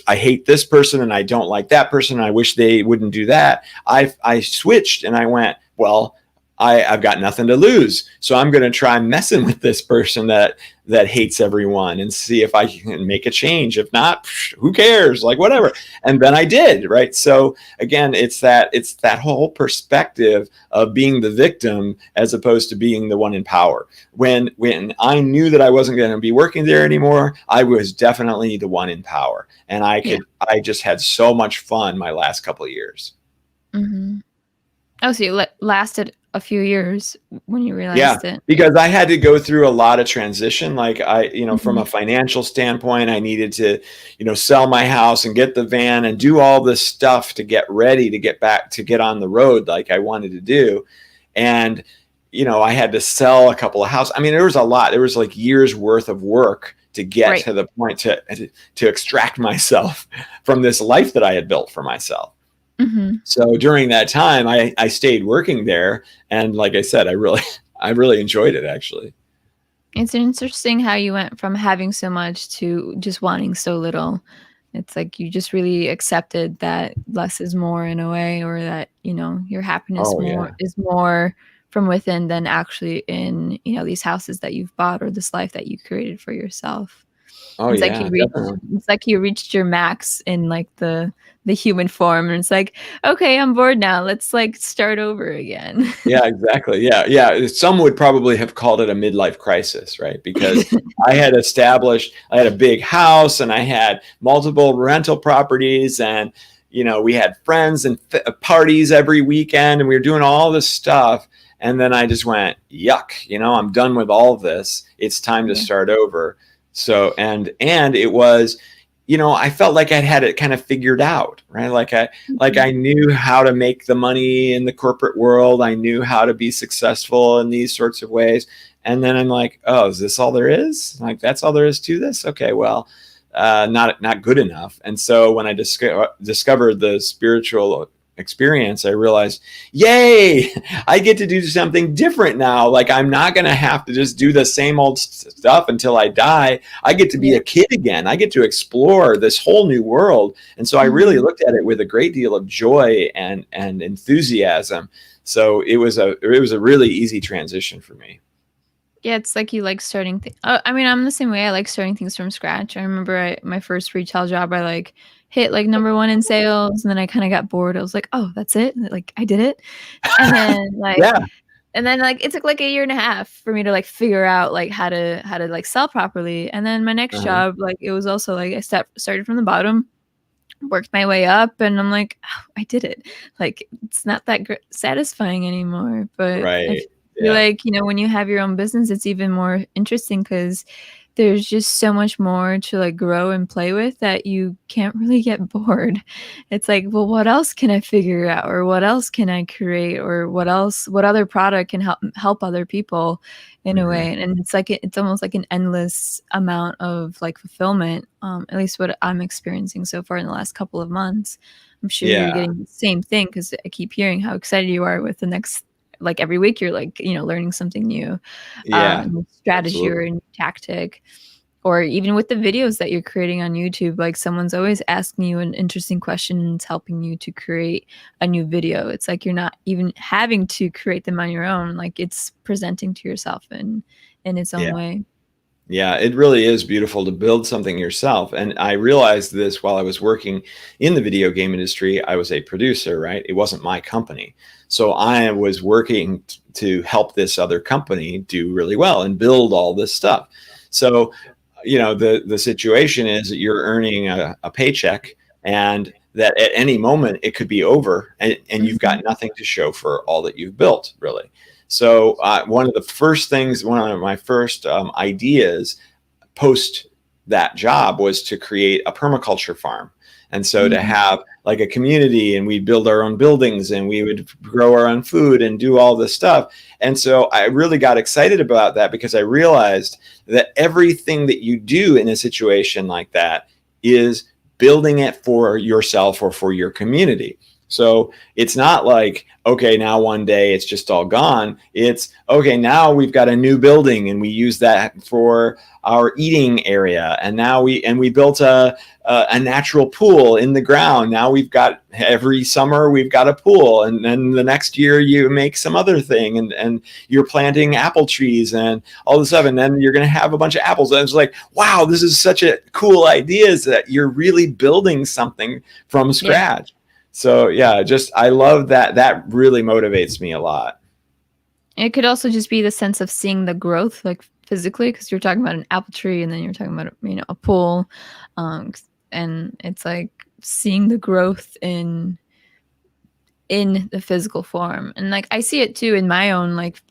I hate this person and I don't like that person, and I wish they wouldn't do that, I switched and I went, well, I've got nothing to lose. So I'm going to try messing with this person that hates everyone and see if I can make a change. If not, who cares? Like whatever. And then I did, right? So again, it's that whole perspective of being the victim as opposed to being the one in power. When I knew that I wasn't going to be working there anymore, I was definitely the one in power. And I just had so much fun my last couple of years. Mm-hmm. Oh, so you lasted a few years when you realized it. Because I had to go through a lot of transition. Like from a financial standpoint, I needed to, sell my house and get the van and do all this stuff to get ready to get on the road like I wanted to do. And, I had to sell a couple of houses. I mean, there was a lot. There was like years worth of work to get to the point to extract myself from this life that I had built for myself. Mm-hmm. So during that time, I stayed working there, and like I said, I really enjoyed it. Actually, it's interesting how you went from having so much to just wanting so little. It's like you just really accepted that less is more in a way, or that your happiness is more from within than actually in these houses that you've bought or this life that you created for yourself. It's like you reached your max in like the human form, and it's like, okay, I'm bored now. Let's like start over again. Yeah, exactly. Yeah. Some would probably have called it a midlife crisis, right? Because I had a big house and I had multiple rental properties, and we had friends and parties every weekend, and we were doing all this stuff. And then I just went, yuck, I'm done with all of this. It's time to start over. So, and it was, I felt like I had it kind of figured out, right? Like I knew how to make the money in the corporate world. I knew how to be successful in these sorts of ways. And then I'm like, oh, is this all there is? Like, that's all there is to this? Okay, well, not good enough. And so when I discovered the spiritual experience, I realized, yay, I get to do something different now. Like, I'm not going to have to just do the same old stuff until I die. I get to be a kid again. I get to explore this whole new world. And so I really looked at it with a great deal of joy and enthusiasm. So it was a really easy transition for me. Yeah, it's like you like starting things. I mean, I'm the same way. I like starting things from scratch. I remember my first retail job, I like hit like #1 in sales, and then I kind of got bored. I was like, oh, that's it? Like, I did it. And then like and then like it took like a year and a half for me to like figure out like how to like sell properly. And then my next job, like it was also like I started from the bottom, worked my way up, and I'm like, oh, I did it. Like, it's not that satisfying anymore. But I feel like, you know, when you have your own business, it's even more interesting because there's just so much more to like grow and play with that you can't really get bored. It's like, well, what else can I figure out, or what else can I create, or what other product can help other people in a way. And it's like it's almost like an endless amount of like fulfillment, at least what I'm experiencing so far in the last couple of months. I'm sure you're getting the same thing, because I keep hearing how excited you are with the next, like every week you're like, you know, learning something new, new strategy or a new tactic, or even with the videos that you're creating on YouTube, like someone's always asking you an interesting question and it's helping you to create a new video. It's like you're not even having to create them on your own. Like, it's presenting to yourself in its own way. Yeah, it really is beautiful to build something yourself. And I realized this while I was working in the video game industry. I was a producer, right? It wasn't my company. So I was working to help this other company do really well and build all this stuff. So, you know, the situation is that you're earning a paycheck, and that at any moment it could be over, and you've got nothing to show for all that you've built, really. So one of my first ideas post that job was to create a permaculture farm. And so to have like a community, and we'd build our own buildings, and we would grow our own food and do all this stuff. And so I really got excited about that, because I realized that everything that you do in a situation like that is building it for yourself or for your community. So it's not like, okay, now one day it's just all gone. It's, okay, now we've got a new building and we use that for our eating area. And now we built a natural pool in the ground. Now we've got, every summer we've got a pool. And then the next year you make some other thing, and you're planting apple trees and all this stuff. And then you're going to have a bunch of apples. And it's like, wow, this is such a cool idea, is that you're really building something from scratch. So yeah, I love that. That really motivates me a lot. It could also just be the sense of seeing the growth, like physically, because you're talking about an apple tree, and then you're talking about, you know, a pool, and it's like seeing the growth in the physical form. And like I see it too in my own, like,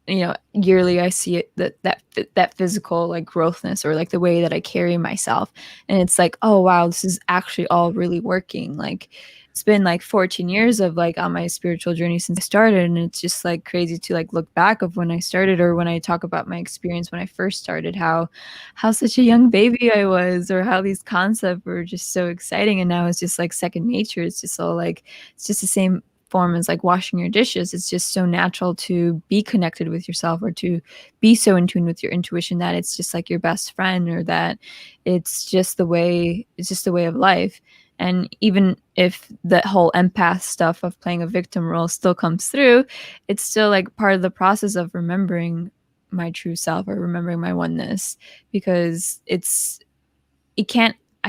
you know, yearly I see it, that physical like growthness, or like the way that I carry myself, and it's like, oh wow, this is actually all really working. Like, it's been like 14 years of like on my spiritual journey since I started, and it's just like crazy to like look back of when I started, or when I talk about my experience when I first started, how such a young baby I was, or how these concepts were just so exciting, and now it's just like second nature. It's just all like, it's just the same form as like washing your dishes. It's just so natural to be connected with yourself, or to be so in tune with your intuition that it's just like your best friend, or that it's just the way of life. And even if that whole empath stuff of playing a victim role still comes through, it's still like part of the process of remembering my true self, or remembering my oneness, because I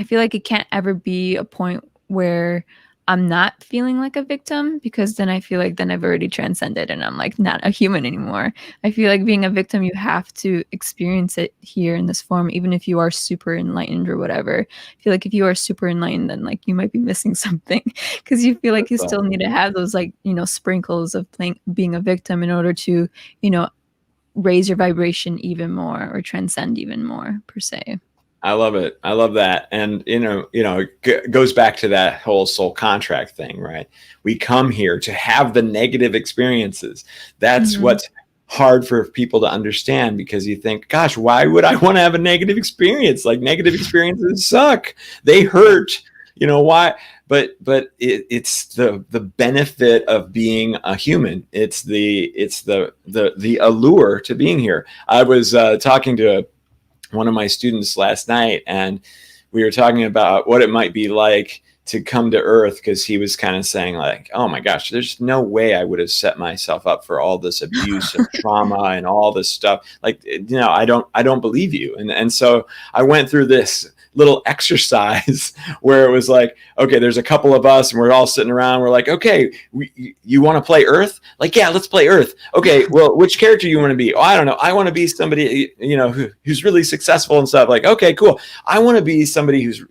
feel like it can't ever be a point where I'm not feeling like a victim, because then I feel like then I've already transcended and I'm like not a human anymore. I feel like being a victim, you have to experience it here in this form, even if you are super enlightened or whatever. I feel like if you are super enlightened, then like you might be missing something, because you feel like you still need to have those, like, you know, sprinkles of being a victim in order to, you know, raise your vibration even more, or transcend even more, per se. I love it. I love that. And, it goes back to that whole soul contract thing, right? We come here to have the negative experiences. That's what's hard for people to understand, because you think, gosh, why would I want to have a negative experience? Like, negative experiences suck. They hurt. Why? But it's the benefit of being a human. It's the allure to being here. I was talking to one of my students last night, and we were talking about what it might be like to come to Earth, because he was kind of saying like, oh my gosh, there's no way I would have set myself up for all this abuse and trauma and all this stuff. Like, I don't believe you. And so I went through this little exercise where it was like, okay, there's a couple of us and we're all sitting around. We're like, okay, you want to play Earth? Like, yeah, let's play Earth. Okay, well, which character you want to be? Oh, I don't know. I want to be somebody, who's really successful and stuff. Like, okay, cool. I want to be somebody who's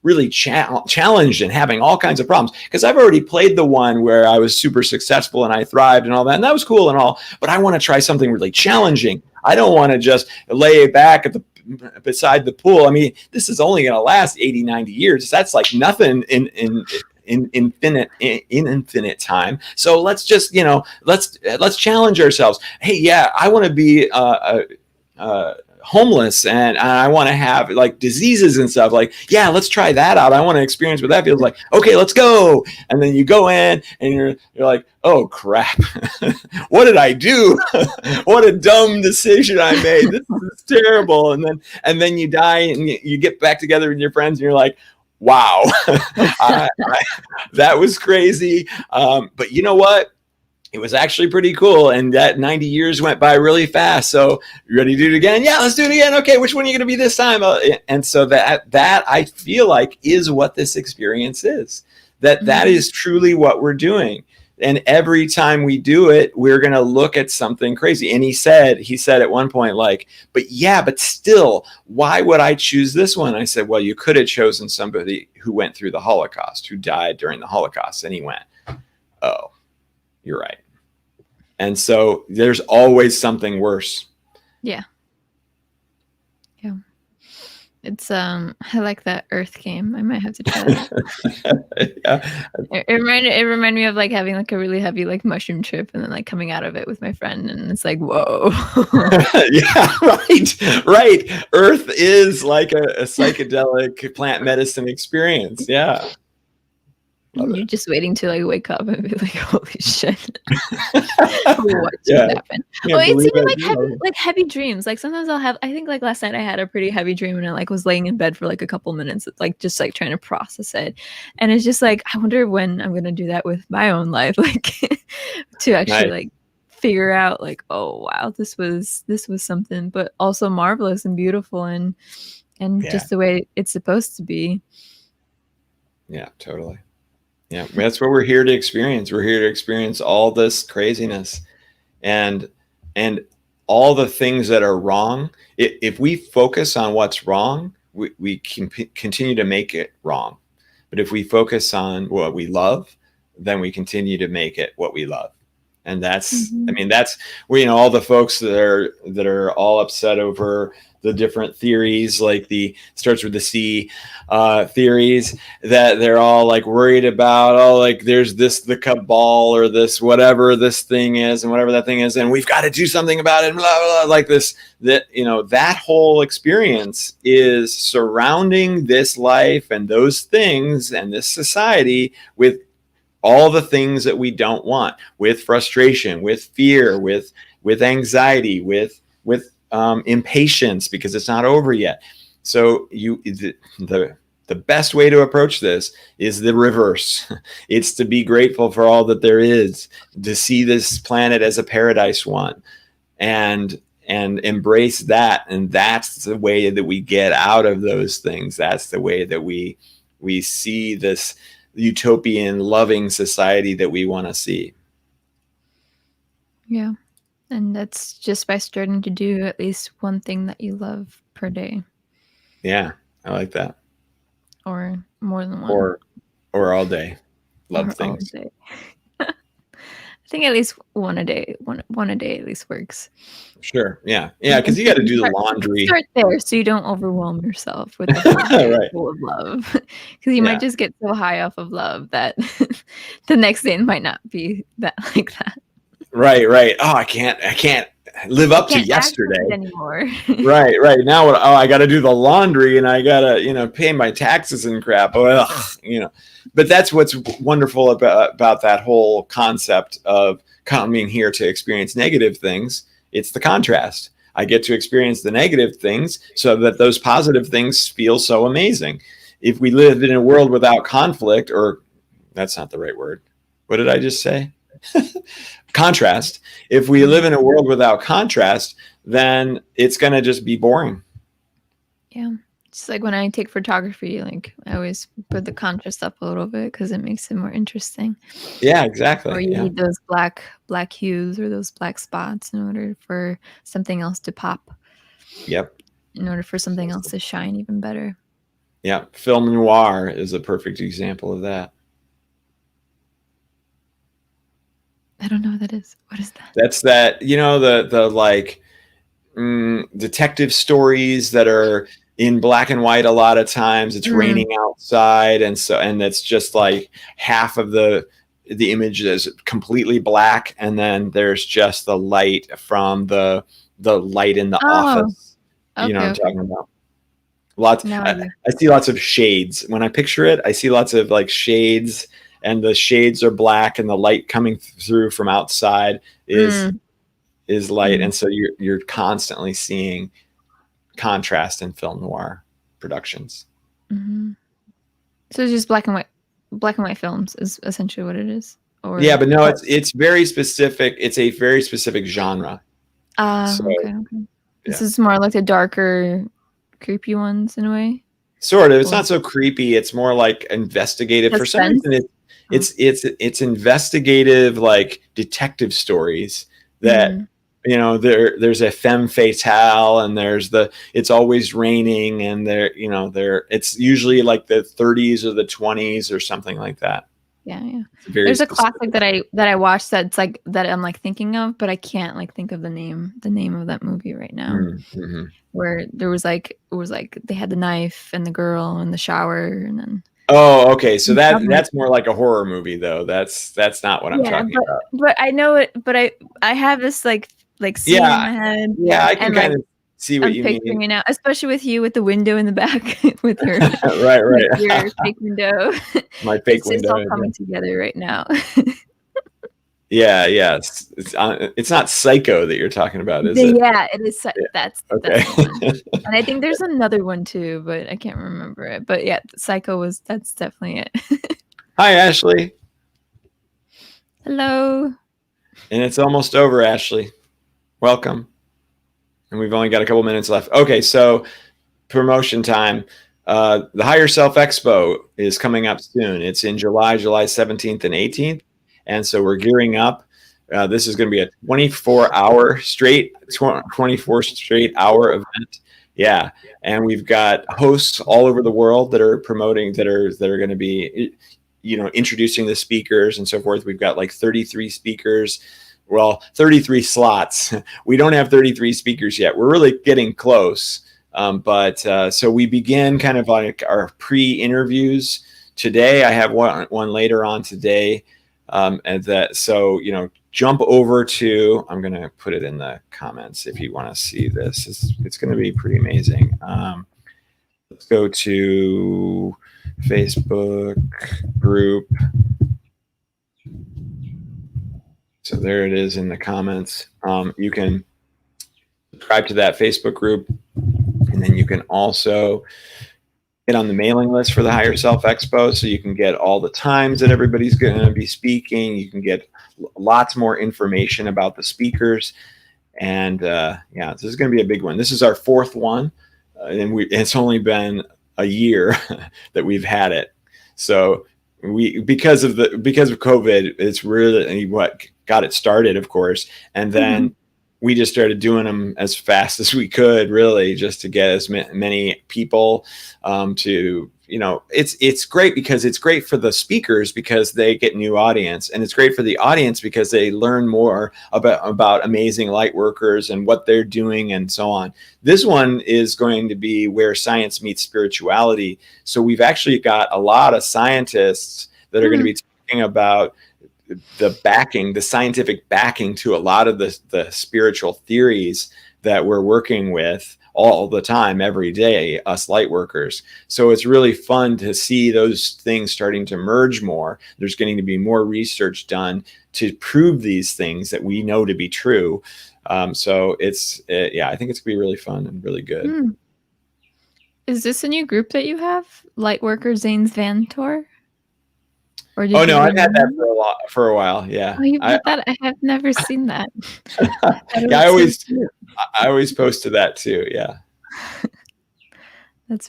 really challenged and having all kinds of problems, because I've already played the one where I was super successful and I thrived and all that, and that was cool and all, but I want to try something really challenging. I don't want to just lay back beside the pool. I mean, this is only going to last 80, 90 years. That's like nothing in infinite time. So let's just, let's challenge ourselves. Hey, yeah, I want to be homeless and I want to have like diseases and stuff. Like, yeah, let's try that out. I want to experience what that feels like. Okay, let's go. And then you go in and you're like, oh crap. What did I do? What a dumb decision I made. This is terrible. And then you die and you get back together with your friends and you're like, wow, that was crazy. But you know what? It was actually pretty cool. And that 90 years went by really fast. So you ready to do it again? Yeah, let's do it again. Okay, which one are you going to be this time? And so that I feel like is what this experience is. That is truly what we're doing. And every time we do it, we're going to look at something crazy. And he said at one point, like, but still, why would I choose this one? I said, well, you could have chosen somebody who went through the Holocaust, who died during the Holocaust. And he went, oh, you're right. And so there's always something worse. Yeah. Yeah. It's I like that Earth game. I might have to try that. Yeah. It reminded me of like having like a really heavy like mushroom trip and then like coming out of it with my friend, and it's like, whoa. Yeah, right. Earth is like a psychedelic plant medicine experience. Yeah. You're just waiting to like wake up and be like, holy shit. What just happened? Oh, it's even like heavy dreams. Like sometimes I think like last night I had a pretty heavy dream and I like was laying in bed for like a couple minutes, like just like trying to process it. And it's just like, I wonder when I'm gonna do that with my own life, like to actually like figure out like, oh wow, this was something, but also marvelous and beautiful and just the way it's supposed to be. Yeah, totally. Yeah, that's what we're here to experience. We're here to experience all this craziness and all the things that are wrong. If we focus on what's wrong, we can continue to make it wrong. But if we focus on what we love, then we continue to make it what we love. And that's, I mean, that's where, all the folks that are all upset over the different theories, like starts with the C theories, that they're all like worried about, like there's the cabal or this, whatever this thing is and whatever that thing is. And we've got to do something about it. Blah, blah, blah, like this, that whole experience is surrounding this life and those things and this society with all the things that we don't want, with frustration, with fear, with anxiety, with impatience because it's not over yet. So the best way to approach this is the reverse. It's to be grateful for all that there is, to see this planet as a paradise one, and embrace that. And that's the way that we get out of those things. That's the way that we see this utopian, loving society that we want to see. Yeah. And that's just by starting to do at least one thing that you love per day. Yeah, I like that. Or more than one. Or all day. Love things. All day. I think at least one a day. One a day at least works. Sure. Yeah. Yeah, because you got to do the laundry. Start there so you don't overwhelm yourself with a full of love. Because you might just get so high off of love that the next day might not be that like that. Right. Oh, I can't live up to Can't access yesterday. it anymore. Right. Now what? Oh, I got to do the laundry and I got to, pay my taxes and crap. Ugh. But that's what's wonderful about that whole concept of coming here to experience negative things. It's the contrast. I get to experience the negative things so that those positive things feel so amazing. If we live in a world without conflict, or that's not the right word. What did I just say? Contrast. If we live in a world without contrast, then it's going to just be boring. Yeah. It's like when I take photography, like I always put the contrast up a little bit because it makes it more interesting. Yeah, exactly. Or you need those black hues or those black spots in order for something else to pop. Yep. In order for something else to shine even better. Yeah. Film noir is a perfect example of that. I don't know what that is. What is that? That's that, the like detective stories that are in black and white. A lot of times it's raining outside, and that's just like half of the image is completely black, and then there's just the light from the light in the office. You know what I'm talking about? I see lots of shades. When I picture it, I see lots of like shades, and the shades are black, and the light coming through from outside is light. And so you're constantly seeing contrast in film noir productions. So it's just black and white films is essentially what it is. Or yeah, but no, it's very specific. It's a very specific genre. Okay. This is more like the darker, creepy ones in a way. Sort of. It's not so creepy. It's more like investigative. For some reason, it's investigative, like detective stories that there's a femme fatale, and it's always raining, and it's usually like the 30s or the 20s or something like that. Yeah. There's a classic that I watched that's like that I'm like thinking of, but I can't like think of the name of that movie right now. Where there was like it was like they had the knife and the girl in the shower, and then okay, so that's more like a horror movie though. That's not what I'm talking about. But I know it. But I have this like scene in my head. Yeah, I can kind of see what you mean. It now, especially with you with the window in the back with your right. With your fake window. My fake window. It's all coming together right now. Yeah. It's not Psycho that you're talking about, is it? Yeah, it is. That's okay. That's the one. And I think there's another one too, but I can't remember it. But yeah, Psycho that's definitely it. Hi, Ashley. Hello. And it's almost over, Ashley. Welcome. And we've only got a couple minutes left. Okay, so promotion time. The Higher Self Expo is coming up soon. It's in July 17th and 18th. And so we're gearing up. This is going to be a 24 straight hour event. Yeah. And we've got hosts all over the world that are promoting, that are going to be, introducing the speakers and so forth. We've got like 33 speakers. Well, 33 slots. We don't have 33 speakers yet. We're really getting close. But so we begin kind of like our pre-interviews today. I have one later on today. Jump over to, I'm going to put it in the comments if you want to see this. It's going to be pretty amazing. Let's go to Facebook group. So there it is in the comments. You can subscribe to that Facebook group, and then you can also get on the mailing list for the Higher Self Expo, so you can get all the times that everybody's going to be speaking. You can get lots more information about the speakers, and this is going to be a big one. This is our fourth one, and it's only been a year that we've had it. So because of COVID, it's really what got it started, of course, and then we just started doing them as fast as we could, really, just to get as many people to, it's great because it's great for the speakers because they get new audience, and it's great for the audience because they learn more about amazing light workers and what they're doing and so on. This one is going to be where science meets spirituality. So we've actually got a lot of scientists that are going to be talking about the backing, the scientific backing to a lot of the spiritual theories that we're working with all the time, every day, us light workers. So it's really fun to see those things starting to merge more. There's going to be more research done to prove these things that we know to be true. So it's, yeah, I think it's going to be really fun and really good. Mm. Is this a new group that you have? Lightworkers Zane's Van Tour? Or did no, I've had that for a while. Yeah. Oh, you've had that? I have never seen that. Yeah, I always post to that too. Yeah. That's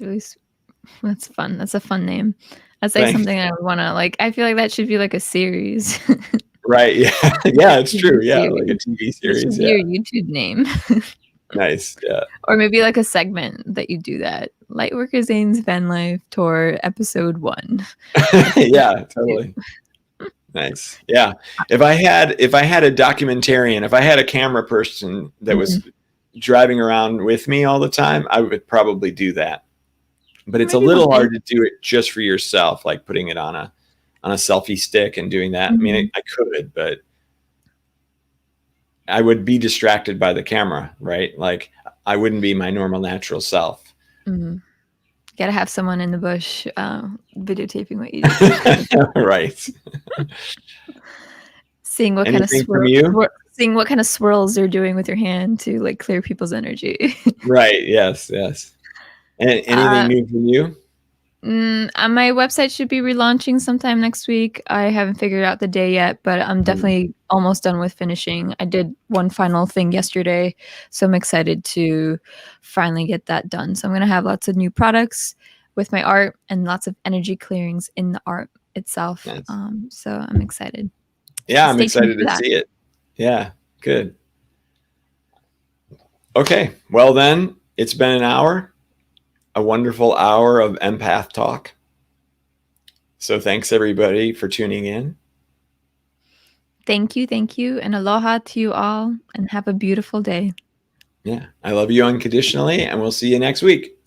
fun. That's a fun name. That's like something I would want to like. I feel like that should be like a series. Right. Yeah. Yeah, it's true. Yeah. Like a TV series. It should be your YouTube name. Nice. Yeah. Or maybe like a segment that you do that. Lightworker Zane's Van Life Tour Episode 1. Yeah, totally. Nice. Yeah. If I had a documentarian, if I had a camera person that was driving around with me all the time, I would probably do that. But it's a little hard to do it just for yourself, like putting it on a selfie stick and doing that. I mean, I could, but I would be distracted by the camera, right? Like I wouldn't be my normal natural self. Gotta have someone in the bush videotaping what you do. Right. Seeing what kind of swirls you're doing with your hand to like clear people's energy. Right. Yes. Yes. And anything new from you? My website should be relaunching sometime next week. I haven't figured out the day yet, but I'm definitely almost done with finishing. I did one final thing yesterday, so I'm excited to finally get that done. So I'm going to have lots of new products with my art and lots of energy clearings in the art itself. Nice. So I'm excited. Yeah, I'm excited to see it. Yeah, good. Okay, well then, it's been an hour. A wonderful hour of empath talk. So thanks everybody for tuning in. Thank you, and aloha to you all, and have a beautiful day. Yeah, I love you unconditionally, and we'll see you next week.